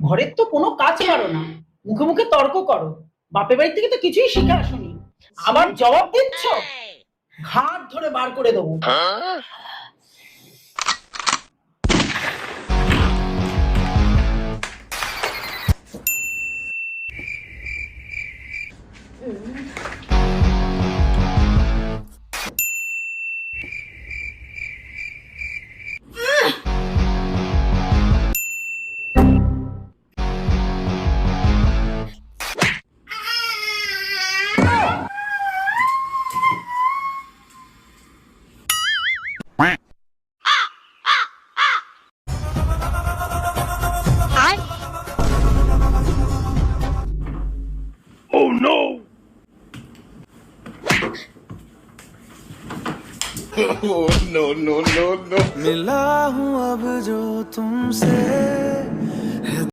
ঘরের তো কোনো কাজ পারো না, মুখে মুখে তর্ক করো। বাপের বাড়ি থেকে তো কিছুই শিখে আসোনি, আবার জবাব দিচ্ছ? ঘাট ধরে বার করে দেবো। Oh no! Oh no no no no! मिला हूँ अब जो तुमसे